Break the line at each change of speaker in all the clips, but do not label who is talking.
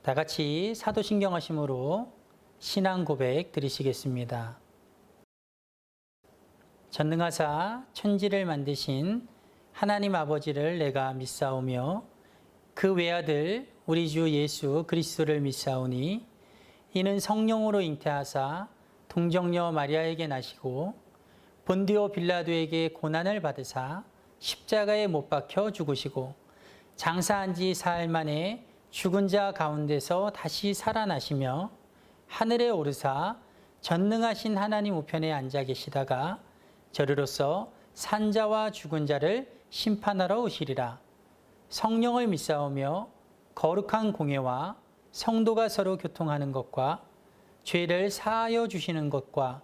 다 같이 사도신경하심으로 신앙 고백 드리시겠습니다. 전능하사 천지를 만드신 하나님 아버지를 내가 믿사오며 그 외아들 우리 주 예수 그리스도를 믿사오니 이는 성령으로 잉태하사 동정녀 마리아에게 나시고 본디오 빌라도에게 고난을 받으사 십자가에 못 박혀 죽으시고 장사한 지 사흘 만에 죽은 자 가운데서 다시 살아나시며 하늘에 오르사 전능하신 하나님 우편에 앉아 계시다가 저리로서 산자와 죽은 자를 심판하러 오시리라. 성령을 믿사오며 거룩한 공예와 성도가 서로 교통하는 것과 죄를 사하여 주시는 것과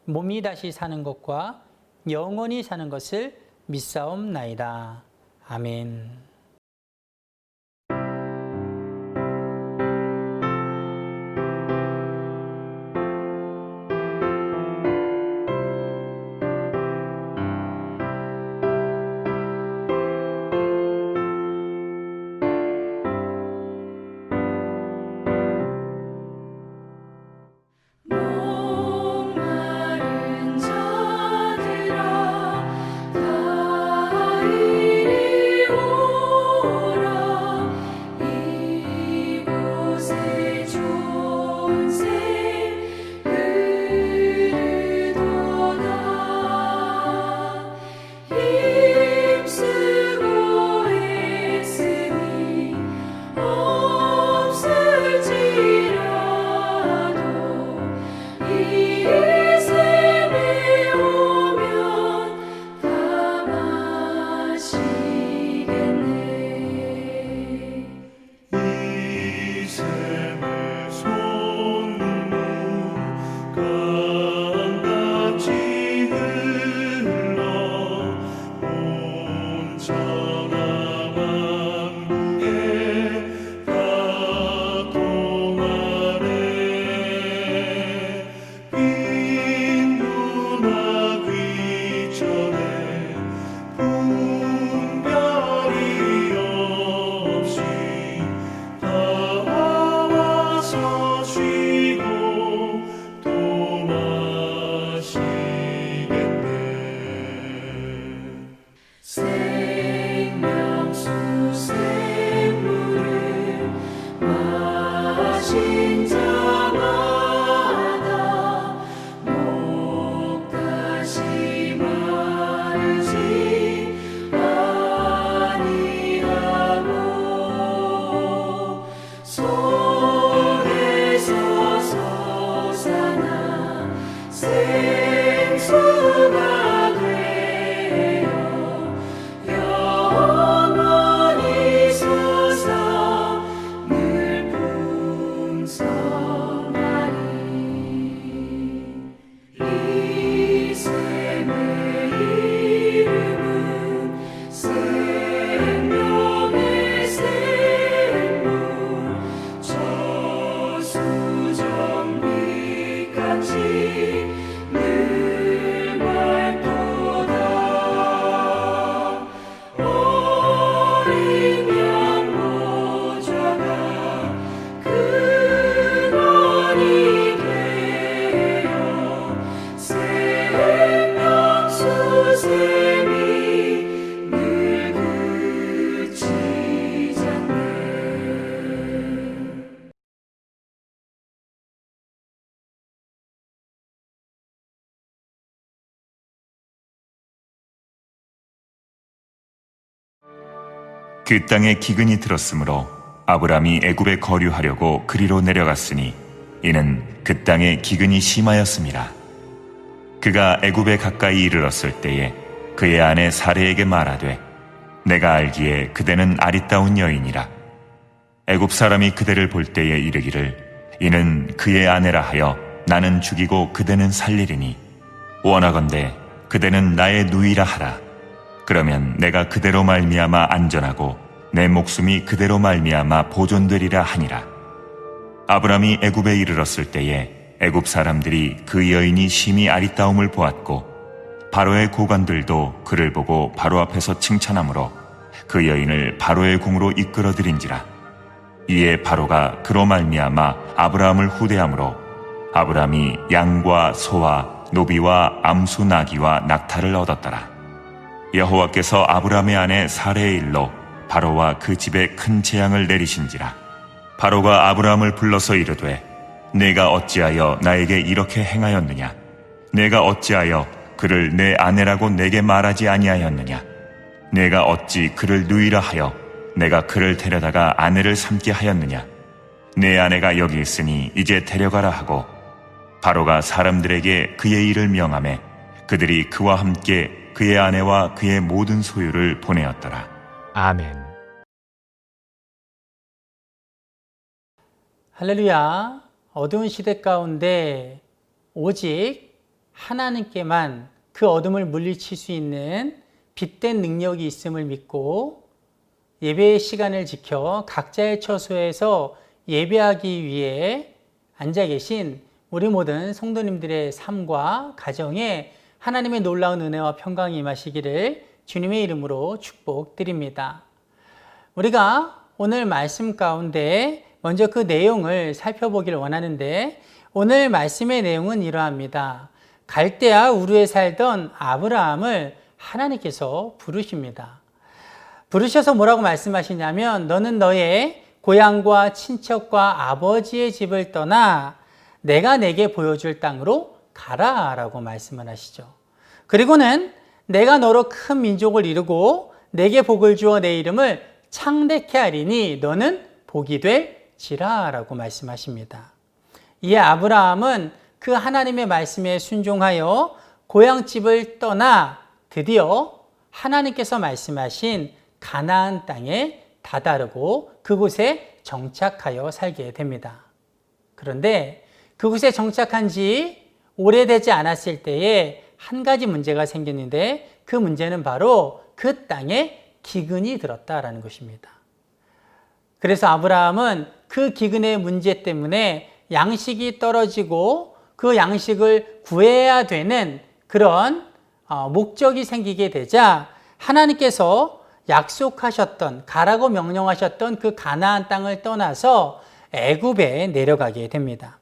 몸이 다시 사는 것과 영원히 사는 것을 믿사옵나이다. 아멘.
그 땅에 기근이 들었으므로 아브람이 애굽에 거류하려고 그리로 내려갔으니 이는 그 땅에 기근이 심하였음이라. 그가 애굽에 가까이 이르렀을 때에 그의 아내 사레에게 말하되 내가 알기에 그대는 아리따운 여인이라. 애굽 사람이 그대를 볼 때에 이르기를 이는 그의 아내라 하여 나는 죽이고 그대는 살리리니 원하건대 그대는 나의 누이라 하라. 그러면 내가 그대로 말미암아 안전하고 내 목숨이 그대로 말미암아 보존되리라 하니라. 아브람이 애굽에 이르렀을 때에 애굽 사람들이 그 여인이 심히 아리따움을 보았고 바로의 고관들도 그를 보고 바로 앞에서 칭찬하므로 그 여인을 바로의 궁으로 이끌어들인지라. 이에 바로가 그로 말미암아 아브라함을 후대함으로 아브라함이 양과 소와 노비와 암수 나귀와 낙타를 얻었더라. 여호와께서 아브라함의 아내 사레의 일로 바로와 그 집에 큰 재앙을 내리신지라. 바로가 아브라함을 불러서 이르되 내가 어찌하여 나에게 이렇게 행하였느냐? 내가 어찌하여 그를 내 아내라고 내게 말하지 아니하였느냐? 내가 어찌 그를 누이라 하여 내가 그를 데려다가 아내를 삼게 하였느냐? 내 아내가 여기 있으니 이제 데려가라 하고 바로가 사람들에게 그의 일을 명하매 그들이 그와 함께 그의 아내와 그의 모든 소유를 보내었더라.
아멘.
할렐루야. 어두운 시대 가운데 오직 하나님께만 그 어둠을 물리칠 수 있는 빛된 능력이 있음을 믿고 예배의 시간을 지켜 각자의 처소에서 예배하기 위해 앉아 계신 우리 모든 성도님들의 삶과 가정에 하나님의 놀라운 은혜와 평강이 임하시기를 주님의 이름으로 축복드립니다. 우리가 오늘 말씀 가운데 먼저 그 내용을 살펴보기를 원하는데 오늘 말씀의 내용은 이러합니다. 갈대아 우르에 살던 아브라함을 하나님께서 부르십니다. 부르셔서 뭐라고 말씀하시냐면 너는 너의 고향과 친척과 아버지의 집을 떠나 내가 내게 보여줄 땅으로 가라 라고 말씀을 하시죠. 그리고는 내가 너로 큰 민족을 이루고 내게 복을 주어 내 이름을 창대케 하리니 너는 복이 될지라 라고 말씀하십니다. 이에 아브라함은 그 하나님의 말씀에 순종하여 고향집을 떠나 드디어 하나님께서 말씀하신 가나안 땅에 다다르고 그곳에 정착하여 살게 됩니다. 그런데 그곳에 정착한 지 오래되지 않았을 때에 한 가지 문제가 생겼는데 그 문제는 바로 그 땅에 기근이 들었다라는 것입니다. 그래서 아브라함은 그 기근의 문제 때문에 양식이 떨어지고 그 양식을 구해야 되는 그런 목적이 생기게 되자 하나님께서 약속하셨던 가라고 명령하셨던 그 가나안 땅을 떠나서 애굽에 내려가게 됩니다.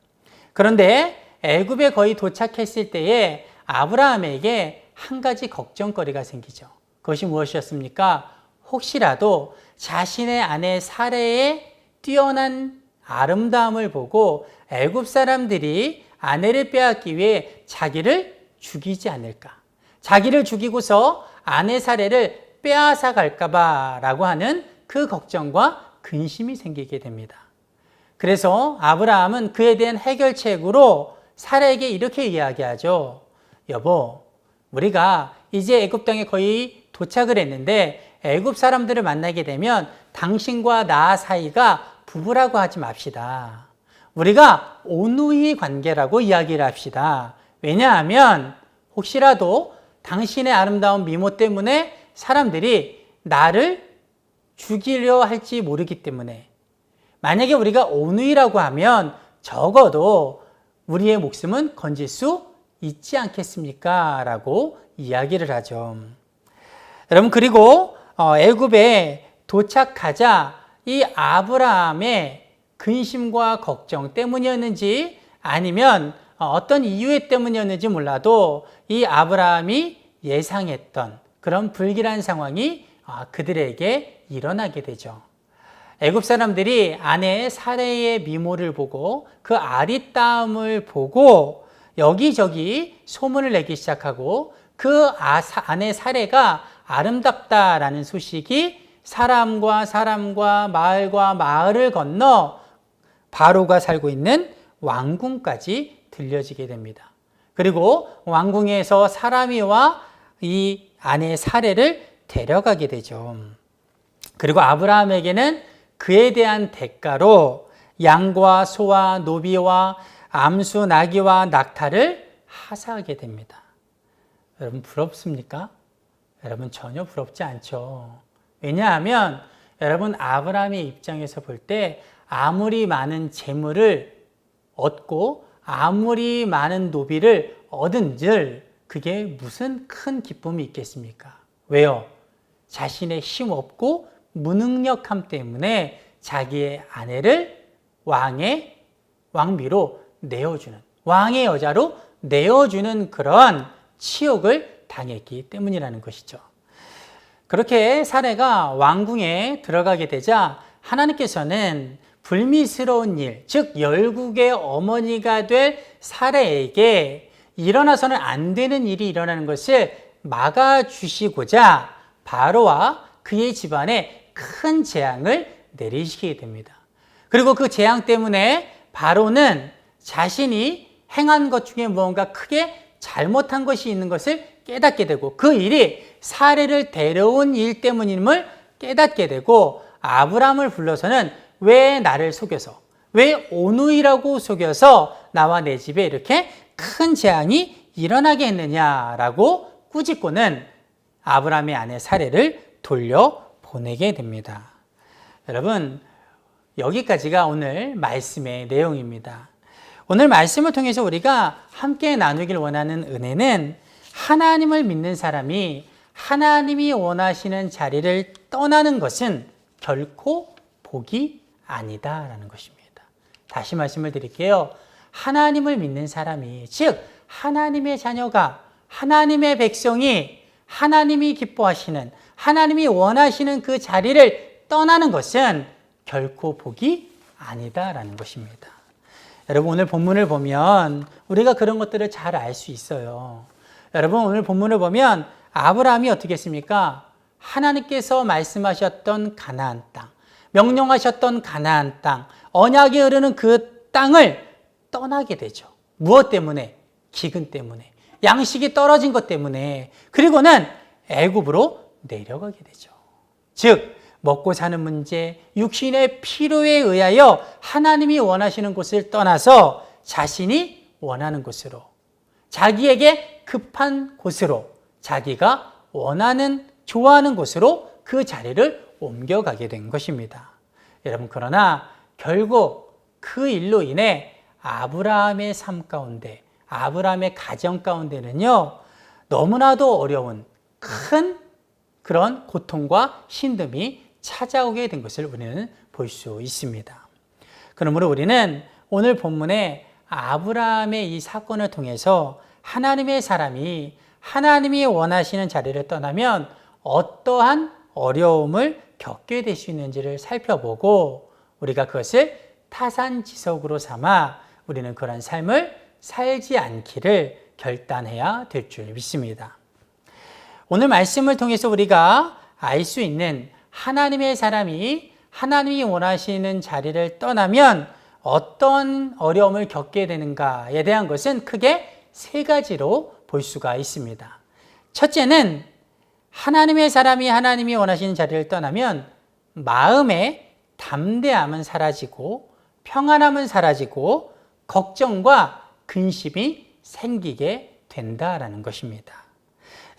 그런데 애굽에 거의 도착했을 때에 아브라함에게 한 가지 걱정거리가 생기죠. 그것이 무엇이었습니까? 혹시라도 자신의 아내 사레의 뛰어난 아름다움을 보고 애굽 사람들이 아내를 빼앗기 위해 자기를 죽이지 않을까? 자기를 죽이고서 아내 사레를 빼앗아 갈까봐 라고 하는 그 걱정과 근심이 생기게 됩니다. 그래서 아브라함은 그에 대한 해결책으로 사라에게 이렇게 이야기하죠. 여보, 우리가 이제 애굽 땅에 거의 도착을 했는데 애굽 사람들을 만나게 되면 당신과 나 사이가 부부라고 하지 맙시다. 우리가 온누이 관계라고 이야기를 합시다. 왜냐하면 혹시라도 당신의 아름다운 미모 때문에 사람들이 나를 죽이려 할지 모르기 때문에 만약에 우리가 온누이라고 하면 적어도 우리의 목숨은 건질 수 있지 않겠습니까? 라고 이야기를 하죠. 여러분, 그리고 애굽에 도착하자 이 아브라함의 근심과 걱정 때문이었는지 아니면 어떤 이유 때문이었는지 몰라도 이 아브라함이 예상했던 그런 불길한 상황이 그들에게 일어나게 되죠. 애굽 사람들이 아내 사레의 미모를 보고 그 아리따움을 보고 여기저기 소문을 내기 시작하고 그 아내 사레가 아름답다라는 소식이 사람과 마을을 건너 바로가 살고 있는 왕궁까지 들려지게 됩니다. 그리고 왕궁에서 사람이 와 이 아내 사레를 데려가게 되죠. 그리고 아브라함에게는 그에 대한 대가로 양과 소와 노비와 암수 나귀와 낙타를 하사하게 됩니다. 여러분 부럽습니까? 여러분 전혀 부럽지 않죠. 왜냐하면 여러분 아브라함의 입장에서 볼 때 아무리 많은 재물을 얻고 아무리 많은 노비를 얻은들 그게 무슨 큰 기쁨이 있겠습니까? 왜요? 자신의 힘없고 무능력함 때문에 자기의 아내를 왕비로 내어주는, 왕의 여자로 내어주는 그런 치욕을 당했기 때문이라는 것이죠. 그렇게 사레가 왕궁에 들어가게 되자 하나님께서는 불미스러운 일, 즉 열국의 어머니가 될 사레에게 일어나서는 안 되는 일이 일어나는 것을 막아주시고자 바로와 그의 집안에 큰 재앙을 내리시게 됩니다. 그리고 그 재앙 때문에 바로는 자신이 행한 것 중에 무언가 크게 잘못한 것이 있는 것을 깨닫게 되고 그 일이 사레를 데려온 일 때문임을 깨닫게 되고 아브라함을 불러서는 왜 나를 속여서, 왜 오누이라고 속여서 나와 내 집에 이렇게 큰 재앙이 일어나게 했느냐라고 꾸짖고는 아브라함의 아내 사레를 돌려보내게 됩니다. 여러분, 여기까지가 오늘 말씀의 내용입니다. 오늘 말씀을 통해서 우리가 함께 나누길 원하는 은혜는 하나님을 믿는 사람이 하나님이 원하시는 자리를 떠나는 것은 결코 복이 아니다라는 것입니다. 다시 말씀을 드릴게요. 하나님을 믿는 사람이, 즉 하나님의 자녀가, 하나님의 백성이 하나님이 기뻐하시는, 하나님이 원하시는 그 자리를 떠나는 것은 결코 복이 아니다라는 것입니다. 여러분, 오늘 본문을 보면 우리가 그런 것들을 잘 알 수 있어요. 여러분, 오늘 본문을 보면 아브라함이 어떻게 했습니까? 하나님께서 말씀하셨던 가나안 땅, 명령하셨던 가나안 땅, 언약이 흐르는 그 땅을 떠나게 되죠. 무엇 때문에? 기근 때문에, 양식이 떨어진 것 때문에, 그리고는 애굽으로 내려가게 되죠. 즉 먹고 사는 문제, 육신의 필요에 의하여 하나님이 원하시는 곳을 떠나서 자신이 원하는 곳으로, 자기에게 급한 곳으로, 자기가 원하는, 좋아하는 곳으로 그 자리를 옮겨가게 된 것입니다. 여러분, 그러나 결국 그 일로 인해 아브라함의 삶 가운데, 아브라함의 가정 가운데는요, 너무나도 어려운 큰 그런 고통과 힘듦이 찾아오게 된 것을 우리는 볼 수 있습니다. 그러므로 우리는 오늘 본문의 아브라함의 이 사건을 통해서 하나님의 사람이 하나님이 원하시는 자리를 떠나면 어떠한 어려움을 겪게 될 수 있는지를 살펴보고 우리가 그것을 타산지석으로 삼아 우리는 그런 삶을 살지 않기를 결단해야 될 줄 믿습니다. 오늘 말씀을 통해서 우리가 알 수 있는 하나님의 사람이 하나님이 원하시는 자리를 떠나면 어떤 어려움을 겪게 되는가에 대한 것은 크게 세 가지로 볼 수가 있습니다. 첫째는 하나님의 사람이 하나님이 원하시는 자리를 떠나면 마음의 담대함은 사라지고 평안함은 사라지고 걱정과 근심이 생기게 된다라는 것입니다.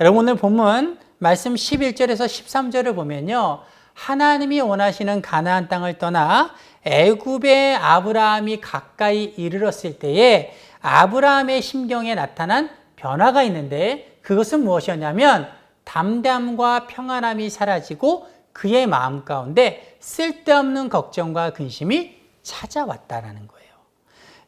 여러분, 오늘 본문 말씀 11절에서 13절을 보면요, 하나님이 원하시는 가나안 땅을 떠나 애굽의 아브라함이 가까이 이르렀을 때에 아브라함의 심경에 나타난 변화가 있는데 그것은 무엇이었냐면 담대함과 평안함이 사라지고 그의 마음 가운데 쓸데없는 걱정과 근심이 찾아왔다라는 거예요.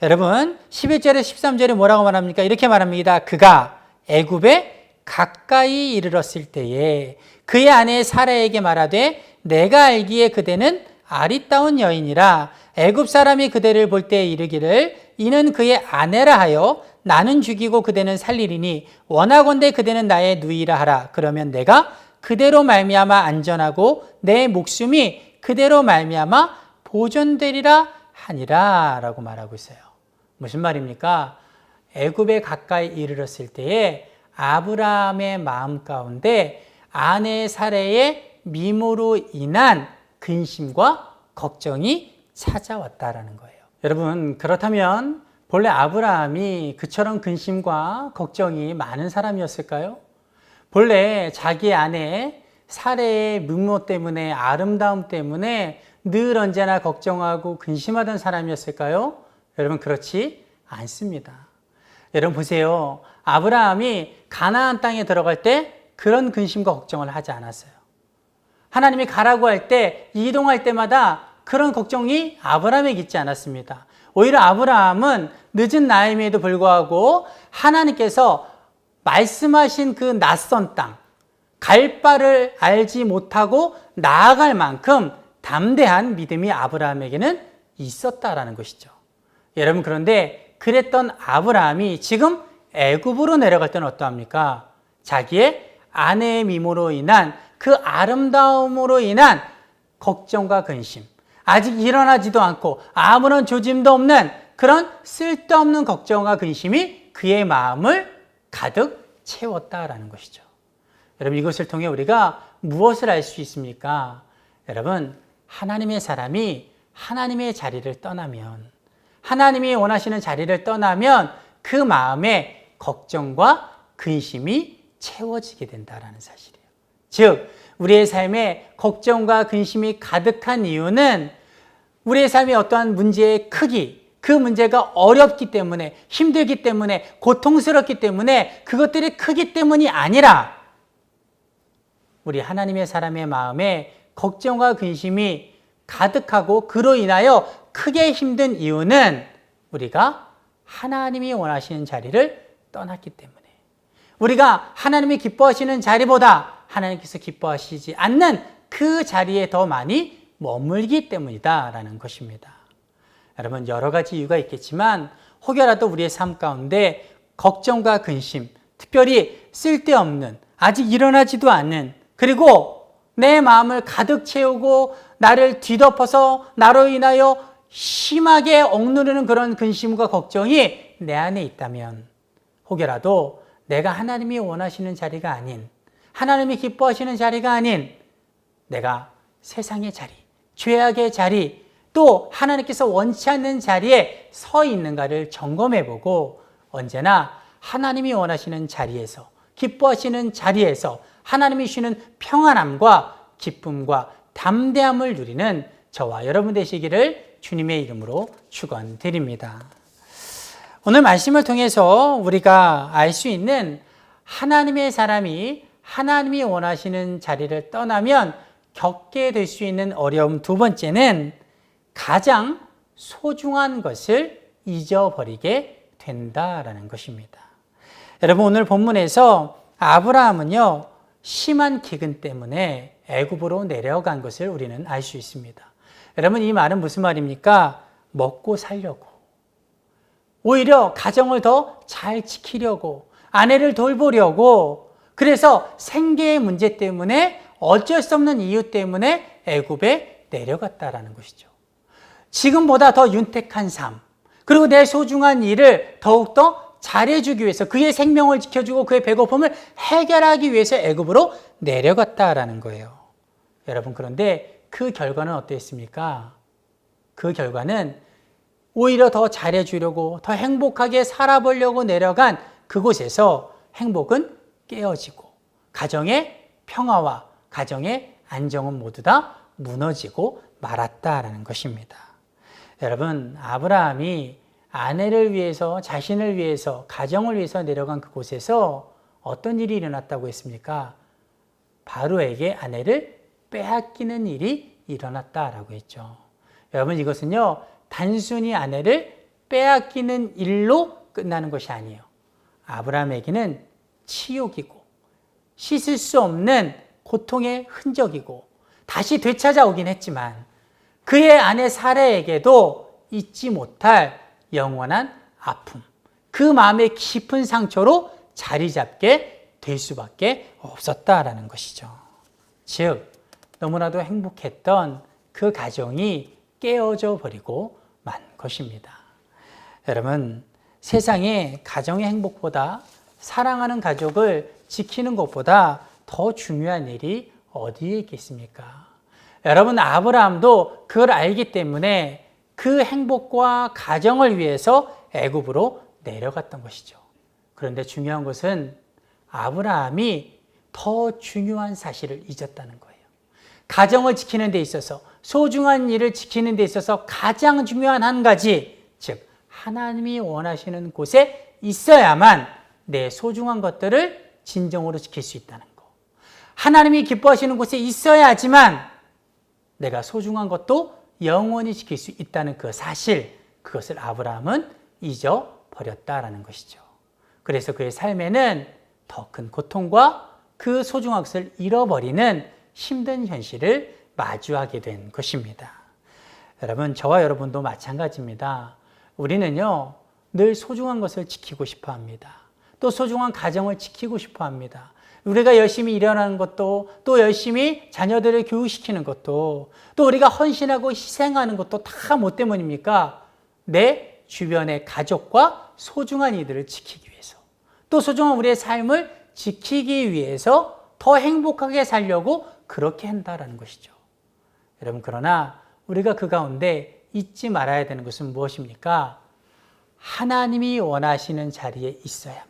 여러분, 11절에 13절에 뭐라고 말합니까? 이렇게 말합니다. 그가 애굽에 가까이 이르렀을 때에 그의 아내 사라에게 말하되 내가 알기에 그대는 아리따운 여인이라 애굽 사람이 그대를 볼 때 이르기를 이는 그의 아내라 하여 나는 죽이고 그대는 살리리니 원하건대 그대는 나의 누이라 하라. 그러면 내가 그대로 말미암아 안전하고 내 목숨이 그대로 말미암아 보존되리라 하니라 라고 말하고 있어요. 무슨 말입니까? 애굽에 가까이 이르렀을 때에 아브라함의 마음 가운데 아내 사레의 미모로 인한 근심과 걱정이 찾아왔다라는 거예요. 여러분, 그렇다면 본래 아브라함이 그처럼 근심과 걱정이 많은 사람이었을까요? 본래 자기 아내 사레의 미모 때문에, 아름다움 때문에 늘 언제나 걱정하고 근심하던 사람이었을까요? 여러분, 그렇지 않습니다. 여러분 보세요. 아브라함이 가나안 땅에 들어갈 때 그런 근심과 걱정을 하지 않았어요. 하나님이 가라고 할 때, 이동할 때마다 그런 걱정이 아브라함에게 있지 않았습니다. 오히려 아브라함은 늦은 나이임에도 불구하고 하나님께서 말씀하신 그 낯선 땅, 갈 바를 알지 못하고 나아갈 만큼 담대한 믿음이 아브라함에게는 있었다라는 것이죠. 여러분, 그런데 그랬던 아브라함이 지금 애굽으로 내려갈 때는 어떠합니까? 자기의 아내의 미모로 인한 그 아름다움으로 인한 걱정과 근심, 아직 일어나지도 않고 아무런 조짐도 없는 그런 쓸데없는 걱정과 근심이 그의 마음을 가득 채웠다라는 것이죠. 여러분, 이것을 통해 우리가 무엇을 알 수 있습니까? 여러분, 하나님의 사람이 하나님의 자리를 떠나면, 하나님이 원하시는 자리를 떠나면 그 마음에 걱정과 근심이 채워지게 된다는 사실이에요. 즉, 우리의 삶에 걱정과 근심이 가득한 이유는 우리의 삶의 어떠한 문제의 크기, 그 문제가 어렵기 때문에, 힘들기 때문에, 고통스럽기 때문에, 그것들이 크기 때문이 아니라 우리 하나님의 사람의 마음에 걱정과 근심이 가득하고 그로 인하여 크게 힘든 이유는 우리가 하나님이 원하시는 자리를 떠났기 때문에, 우리가 하나님이 기뻐하시는 자리보다 하나님께서 기뻐하시지 않는 그 자리에 더 많이 머물기 때문이다라는 것입니다. 여러분, 여러 가지 이유가 있겠지만 혹여라도 우리의 삶 가운데 걱정과 근심, 특별히 쓸데없는, 아직 일어나지도 않는, 그리고 내 마음을 가득 채우고 나를 뒤덮어서 나로 인하여 심하게 억누르는 그런 근심과 걱정이 내 안에 있다면, 혹여라도 내가 하나님이 원하시는 자리가 아닌, 하나님이 기뻐하시는 자리가 아닌 내가 세상의 자리, 죄악의 자리, 또 하나님께서 원치 않는 자리에 서 있는가를 점검해보고 언제나 하나님이 원하시는 자리에서, 기뻐하시는 자리에서 하나님이 주시는 평안함과 기쁨과 담대함을 누리는 저와 여러분 되시기를 주님의 이름으로 축원드립니다. 오늘 말씀을 통해서 우리가 알 수 있는 하나님의 사람이 하나님이 원하시는 자리를 떠나면 겪게 될 수 있는 어려움 두 번째는 가장 소중한 것을 잊어버리게 된다라는 것입니다. 여러분, 오늘 본문에서 아브라함은요, 심한 기근 때문에 애굽으로 내려간 것을 우리는 알 수 있습니다. 여러분, 이 말은 무슨 말입니까? 먹고 살려고, 오히려 가정을 더 잘 지키려고, 아내를 돌보려고, 그래서 생계의 문제 때문에, 어쩔 수 없는 이유 때문에 애굽에 내려갔다라는 것이죠. 지금보다 더 윤택한 삶, 그리고 내 소중한 일을 더욱더 잘해주기 위해서, 그의 생명을 지켜주고 그의 배고픔을 해결하기 위해서 애굽으로 내려갔다라는 거예요. 여러분, 그런데 그 결과는 어땠습니까? 그 결과는 오히려 더 잘해주려고, 더 행복하게 살아보려고 내려간 그곳에서 행복은 깨어지고 가정의 평화와 가정의 안정은 모두 다 무너지고 말았다라는 것입니다. 여러분, 아브라함이 아내를 위해서, 자신을 위해서, 가정을 위해서 내려간 그곳에서 어떤 일이 일어났다고 했습니까? 바로에게 아내를 빼앗기는 일이 일어났다라고 했죠. 여러분, 이것은요, 단순히 아내를 빼앗기는 일로 끝나는 것이 아니에요. 아브라함에게는 치욕이고 씻을 수 없는 고통의 흔적이고 다시 되찾아오긴 했지만 그의 아내 사라에게도 잊지 못할 영원한 아픔, 그 마음의 깊은 상처로 자리 잡게 될 수밖에 없었다라는 것이죠. 즉, 너무나도 행복했던 그 가정이 깨어져 버리고 만 것입니다. 여러분, 세상에 가정의 행복보다, 사랑하는 가족을 지키는 것보다 더 중요한 일이 어디에 있겠습니까? 여러분, 아브라함도 그걸 알기 때문에 그 행복과 가정을 위해서 애굽으로 내려갔던 것이죠. 그런데 중요한 것은 아브라함이 더 중요한 사실을 잊었다는 거예요. 가정을 지키는 데 있어서, 소중한 일을 지키는 데 있어서 가장 중요한 한 가지, 즉 하나님이 원하시는 곳에 있어야만 내 소중한 것들을 진정으로 지킬 수 있다는 거. 하나님이 기뻐하시는 곳에 있어야지만 내가 소중한 것도 영원히 지킬 수 있다는 그 사실, 그것을 아브라함은 잊어버렸다라는 것이죠. 그래서 그의 삶에는 더 큰 고통과 그 소중한 것을 잃어버리는 힘든 현실을 마주하게 된 것입니다. 여러분, 저와 여러분도 마찬가지입니다. 우리는요, 늘 소중한 것을 지키고 싶어 합니다. 또 소중한 가정을 지키고 싶어 합니다. 우리가 열심히 일어나는 것도, 또 열심히 자녀들을 교육시키는 것도, 또 우리가 헌신하고 희생하는 것도 다 뭐 때문입니까? 내 주변의 가족과 소중한 이들을 지키기 위해서, 또 소중한 우리의 삶을 지키기 위해서 더 행복하게 살려고 그렇게 한다라는 것이죠. 여러분, 그러나 우리가 그 가운데 잊지 말아야 되는 것은 무엇입니까? 하나님이 원하시는 자리에 있어야만,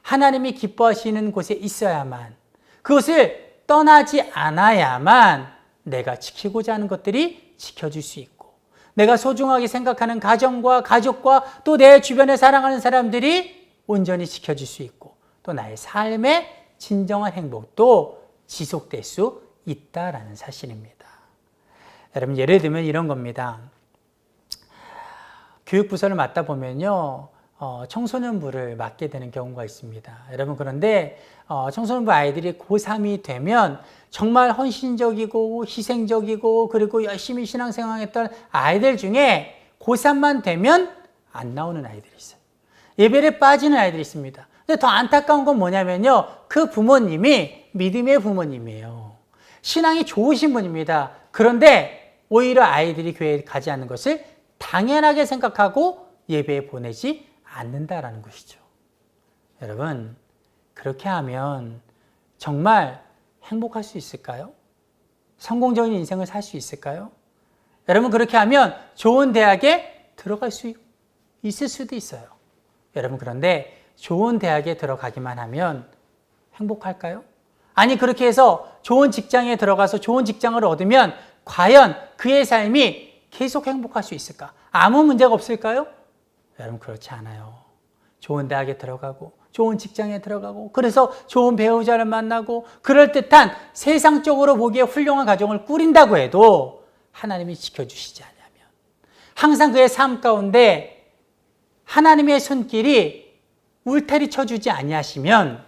하나님이 기뻐하시는 곳에 있어야만, 그것을 떠나지 않아야만 내가 지키고자 하는 것들이 지켜질 수 있고, 내가 소중하게 생각하는 가정과 가족과 또 내 주변에 사랑하는 사람들이 온전히 지켜질 수 있고, 또 나의 삶의 진정한 행복도 지속될 수 있다라는 사실입니다. 여러분, 예를 들면 이런 겁니다. 교육부서를 맡다 보면요, 청소년부를 맡게 되는 경우가 있습니다. 여러분, 그런데 청소년부 아이들이 고3이 되면 정말 헌신적이고 희생적이고 그리고 열심히 신앙생활했던 아이들 중에 고3만 되면 안 나오는 아이들이 있어요. 예배를 빠지는 아이들이 있습니다. 근데 더 안타까운 건 뭐냐면요, 그 부모님이 믿음의 부모님이에요. 신앙이 좋으신 분입니다. 그런데 오히려 아이들이 교회에 가지 않는 것을 당연하게 생각하고 예배에 보내지 않는다라는 것이죠. 여러분, 그렇게 하면 정말 행복할 수 있을까요? 성공적인 인생을 살 수 있을까요? 여러분, 그렇게 하면 좋은 대학에 들어갈 수 있을 수도 있어요. 여러분, 그런데 좋은 대학에 들어가기만 하면 행복할까요? 아니, 그렇게 해서 좋은 직장에 들어가서 좋은 직장을 얻으면 과연 그의 삶이 계속 행복할 수 있을까? 아무 문제가 없을까요? 여러분, 그렇지 않아요. 좋은 대학에 들어가고 좋은 직장에 들어가고 그래서 좋은 배우자를 만나고 그럴듯한 세상적으로 보기에 훌륭한 가정을 꾸린다고 해도 하나님이 지켜주시지 않으면, 항상 그의 삶 가운데 하나님의 손길이 울타리 쳐주지 아니하시면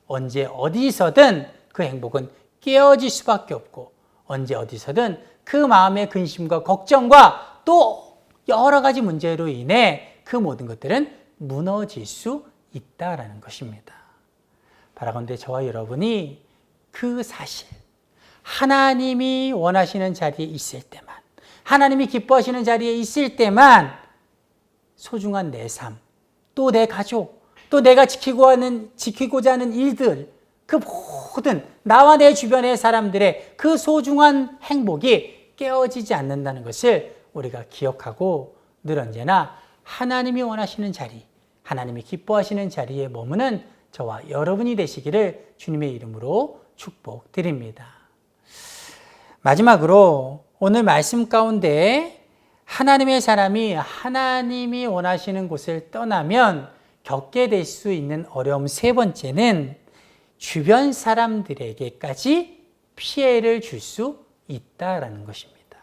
언제 어디서든 그 행복은 깨어질 수밖에 없고, 언제 어디서든 그 마음의 근심과 걱정과 또 여러 가지 문제로 인해 그 모든 것들은 무너질 수 있다라는 것입니다. 바라건대 저와 여러분이 그 사실, 하나님이 원하시는 자리에 있을 때만, 하나님이 기뻐하시는 자리에 있을 때만 소중한 내 삶, 또 내 가족, 또 내가 지키고자 하는 일들, 그 모든 나와 내 주변의 사람들의 그 소중한 행복이 깨어지지 않는다는 것을 우리가 기억하고 늘 언제나 하나님이 원하시는 자리, 하나님이 기뻐하시는 자리에 머무는 저와 여러분이 되시기를 주님의 이름으로 축복드립니다. 마지막으로 오늘 말씀 가운데 하나님의 사람이 하나님이 원하시는 곳을 떠나면 겪게 될 수 있는 어려움 세 번째는 주변 사람들에게까지 피해를 줄 수 있다라는 것입니다.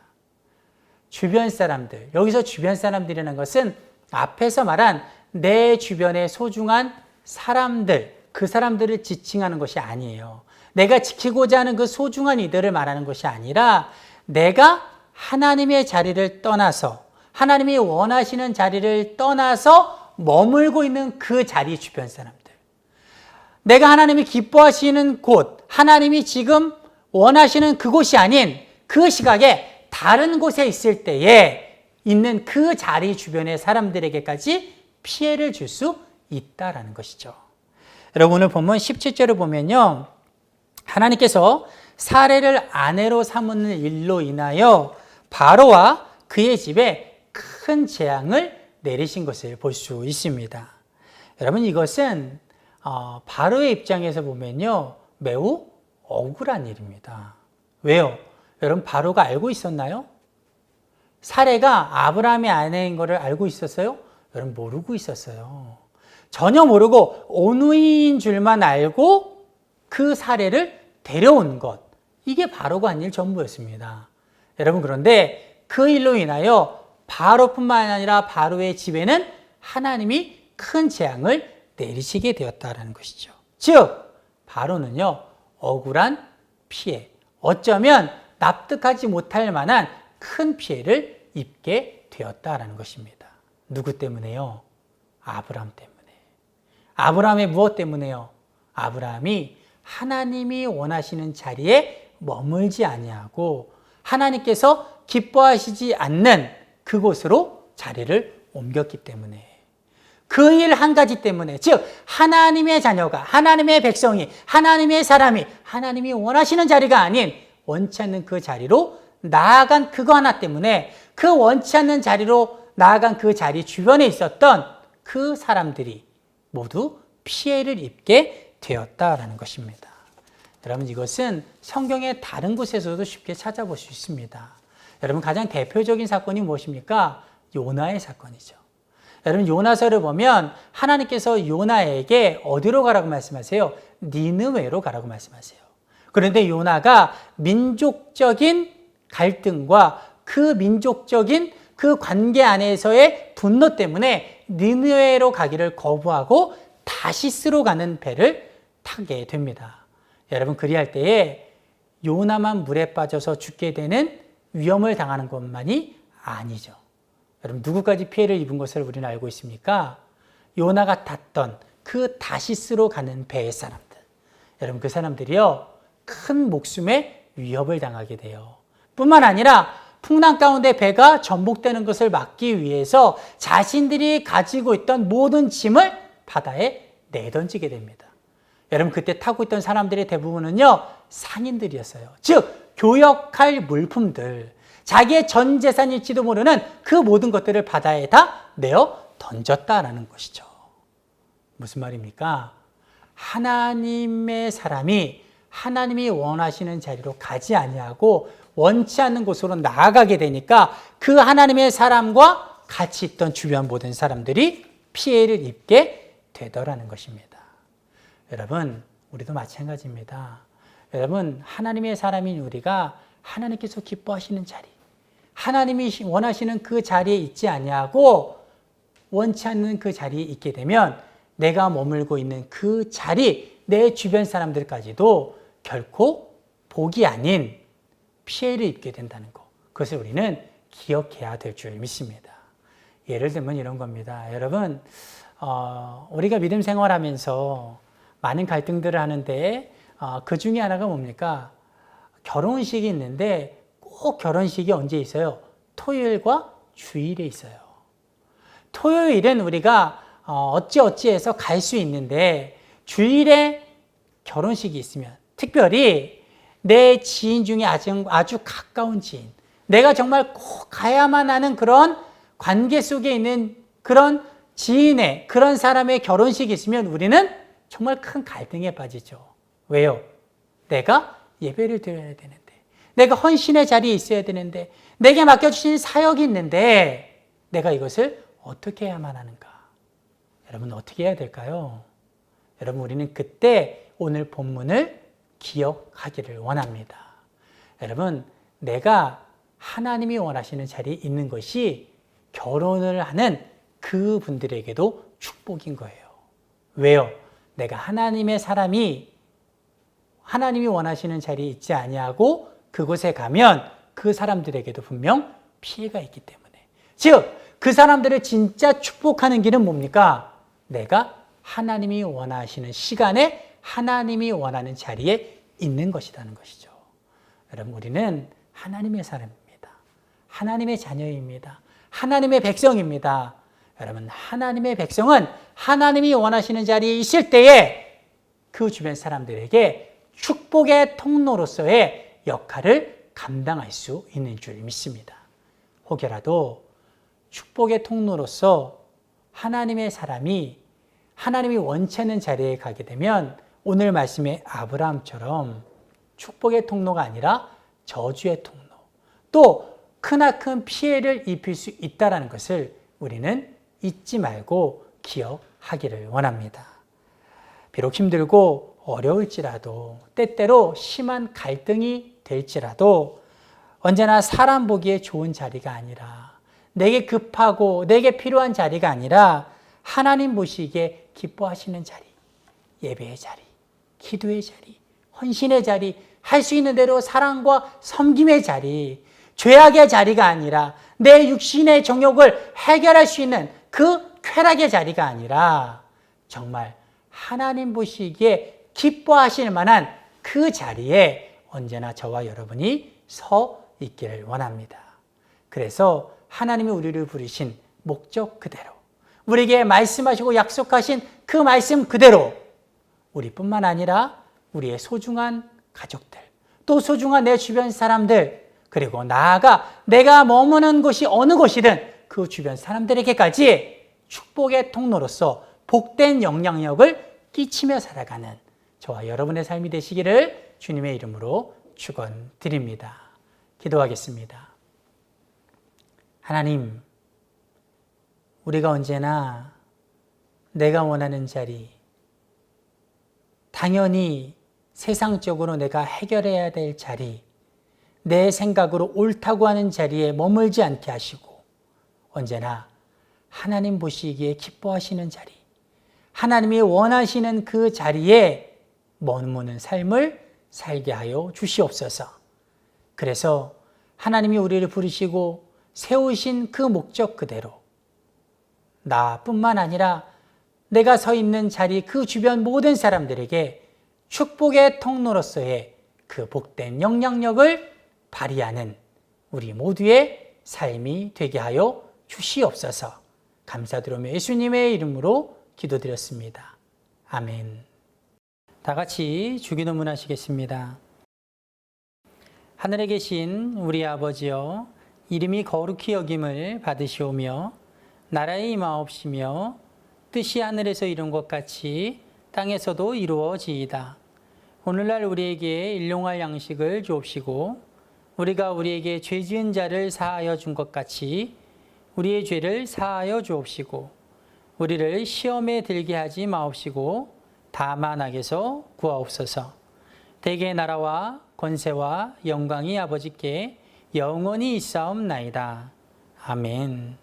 주변 사람들, 여기서 주변 사람들이라는 것은 앞에서 말한 내 주변의 소중한 사람들, 그 사람들을 지칭하는 것이 아니에요. 내가 지키고자 하는 그 소중한 이들을 말하는 것이 아니라 내가 하나님의 자리를 떠나서, 하나님이 원하시는 자리를 떠나서 머물고 있는 그 자리 주변 사람들, 내가 하나님이 기뻐하시는 곳, 하나님이 지금 원하시는 그곳이 아닌 그 시각에 다른 곳에 있을 때에 있는 그 자리 주변의 사람들에게까지 피해를 줄 수 있다라는 것이죠. 여러분, 오늘 본문 17절을 보면요, 하나님께서 사례를 아내로 삼는 일로 인하여 바로와 그의 집에 큰 재앙을 내리신 것을 볼 수 있습니다. 여러분, 이것은 바로의 입장에서 보면요, 매우 억울한 일입니다. 왜요? 여러분, 바로가 알고 있었나요? 사례가 아브라함의 아내인 것을 알고 있었어요? 여러분, 모르고 있었어요. 전혀 모르고 온누이인 줄만 알고 그 사례를 데려온 것, 이게 바로가 한 일 전부였습니다. 여러분, 그런데 그 일로 인하여 바로뿐만 아니라 바로의 집에는 하나님이 큰 재앙을 내리시게 되었다라는 것이죠. 즉 바로는요, 억울한 피해, 어쩌면 납득하지 못할 만한 큰 피해를 입게 되었다라는 것입니다. 누구 때문에요? 아브라함 때문에. 아브라함의 무엇 때문에요? 아브라함이 하나님이 원하시는 자리에 머물지 아니하고 하나님께서 기뻐하시지 않는 그곳으로 자리를 옮겼기 때문에, 그 일 한 가지 때문에, 즉 하나님의 자녀가, 하나님의 백성이, 하나님의 사람이 하나님이 원하시는 자리가 아닌 원치 않는 그 자리로 나아간 그거 하나 때문에, 그 원치 않는 자리로 나아간 그 자리 주변에 있었던 그 사람들이 모두 피해를 입게 되었다라는 것입니다. 여러분, 이것은 성경의 다른 곳에서도 쉽게 찾아볼 수 있습니다. 여러분, 가장 대표적인 사건이 무엇입니까? 요나의 사건이죠. 여러분, 요나서를 보면 하나님께서 요나에게 어디로 가라고 말씀하세요? 니느웨로 가라고 말씀하세요. 그런데 요나가 민족적인 갈등과 그 민족적인 그 관계 안에서의 분노 때문에 니느웨로 가기를 거부하고 다시스로 가는 배를 타게 됩니다. 여러분, 그리할 때에 요나만 물에 빠져서 죽게 되는 위험을 당하는 것만이 아니죠. 여러분, 누구까지 피해를 입은 것을 우리는 알고 있습니까? 요나가 탔던 그 다시스로 가는 배의 사람들. 여러분, 그 사람들이요, 큰 목숨의 위협을 당하게 돼요. 뿐만 아니라 풍랑 가운데 배가 전복되는 것을 막기 위해서 자신들이 가지고 있던 모든 짐을 바다에 내던지게 됩니다. 여러분, 그때 타고 있던 사람들의 대부분은요, 상인들이었어요. 즉 교역할 물품들, 자기의 전 재산일지도 모르는 그 모든 것들을 바다에 다 내어 던졌다라는 것이죠. 무슨 말입니까? 하나님의 사람이 하나님이 원하시는 자리로 가지 아니하고 원치 않는 곳으로 나아가게 되니까 그 하나님의 사람과 같이 있던 주변 모든 사람들이 피해를 입게 되더라는 것입니다. 여러분, 우리도 마찬가지입니다. 여러분, 하나님의 사람인 우리가 하나님께서 기뻐하시는 자리, 하나님이 원하시는 그 자리에 있지 아니하고 원치 않는 그 자리에 있게 되면 내가 머물고 있는 그 자리, 내 주변 사람들까지도 결코 복이 아닌 피해를 입게 된다는 것, 그것을 우리는 기억해야 될 줄 믿습니다. 예를 들면 이런 겁니다. 여러분, 우리가 믿음 생활하면서 많은 갈등들을 하는데 그 중에 하나가 뭡니까? 결혼식이 있는데 꼭 결혼식이 언제 있어요? 토요일과 주일에 있어요. 토요일은 우리가 어찌어찌해서 갈 수 있는데 주일에 결혼식이 있으면, 특별히 내 지인 중에 아주 가까운 지인, 내가 정말 꼭 가야만 하는 그런 관계 속에 있는 그런 지인의, 그런 사람의 결혼식이 있으면 우리는 정말 큰 갈등에 빠지죠. 왜요? 내가 예배를 드려야 되는데, 내가 헌신의 자리에 있어야 되는데, 내게 맡겨주신 사역이 있는데 내가 이것을 어떻게 해야만 하는가? 여러분, 어떻게 해야 될까요? 여러분, 우리는 그때 오늘 본문을 기억하기를 원합니다. 여러분, 내가 하나님이 원하시는 자리에 있는 것이 결혼을 하는 그 분들에게도 축복인 거예요. 왜요? 내가 하나님의 사람이 하나님이 원하시는 자리에 있지 아니하고 그곳에 가면 그 사람들에게도 분명 피해가 있기 때문에, 즉 그 사람들을 진짜 축복하는 길은 뭡니까? 내가 하나님이 원하시는 시간에 하나님이 원하는 자리에 있는 것이라는 것이죠. 여러분, 우리는 하나님의 사람입니다. 하나님의 자녀입니다. 하나님의 백성입니다. 여러분, 하나님의 백성은 하나님이 원하시는 자리에 있을 때에 그 주변 사람들에게 축복의 통로로서의 역할을 감당할 수 있는 줄 믿습니다. 혹여라도 축복의 통로로서 하나님의 사람이 하나님이 원치 않는 자리에 가게 되면 오늘 말씀의 아브라함처럼 축복의 통로가 아니라 저주의 통로, 또 크나큰 피해를 입힐 수 있다는 것을 우리는 잊지 말고 기억하기를 원합니다. 비록 힘들고 어려울지라도, 때때로 심한 갈등이 될지라도 언제나 사람 보기에 좋은 자리가 아니라, 내게 급하고 내게 필요한 자리가 아니라 하나님 보시기에 기뻐하시는 자리, 예배의 자리, 기도의 자리, 헌신의 자리, 할 수 있는 대로 사랑과 섬김의 자리, 죄악의 자리가 아니라 내 육신의 정욕을 해결할 수 있는 그 쾌락의 자리가 아니라 정말 하나님 보시기에 기뻐하실 만한 그 자리에 언제나 저와 여러분이 서 있기를 원합니다. 그래서 하나님이 우리를 부르신 목적 그대로, 우리에게 말씀하시고 약속하신 그 말씀 그대로 우리뿐만 아니라 우리의 소중한 가족들, 또 소중한 내 주변 사람들, 그리고 나아가 내가 머무는 곳이 어느 곳이든 그 주변 사람들에게까지 축복의 통로로서 복된 영향력을 끼치며 살아가는 저와 여러분의 삶이 되시기를 주님의 이름으로 축원드립니다. 기도하겠습니다. 하나님, 우리가 언제나 내가 원하는 자리, 당연히 세상적으로 내가 해결해야 될 자리, 내 생각으로 옳다고 하는 자리에 머물지 않게 하시고 언제나 하나님 보시기에 기뻐하시는 자리, 하나님이 원하시는 그 자리에 머무는 삶을 살게 하여 주시옵소서. 그래서 하나님이 우리를 부르시고 세우신 그 목적 그대로 나뿐만 아니라 내가 서 있는 자리 그 주변 모든 사람들에게 축복의 통로로서의 그 복된 영향력을 발휘하는 우리 모두의 삶이 되게 하여 주시옵소서. 감사드리며 예수님의 이름으로 기도드렸습니다. 아멘. 다 같이 주기도문 하시겠습니다. 하늘에 계신 우리 아버지여, 이름이 거룩히 여김을 받으시오며 나라의 임하옵시며 뜻이 하늘에서 이룬 것 같이 땅에서도 이루어지이다. 오늘날 우리에게 일용할 양식을 주옵시고 우리가 우리에게 죄 지은 자를 사하여 준 것 같이 우리의 죄를 사하여 주옵시고 우리를 시험에 들게 하지 마옵시고 다만 악에서 구하옵소서. 대개의 나라와 권세와 영광이 아버지께 영원히 있사옵나이다. 아멘.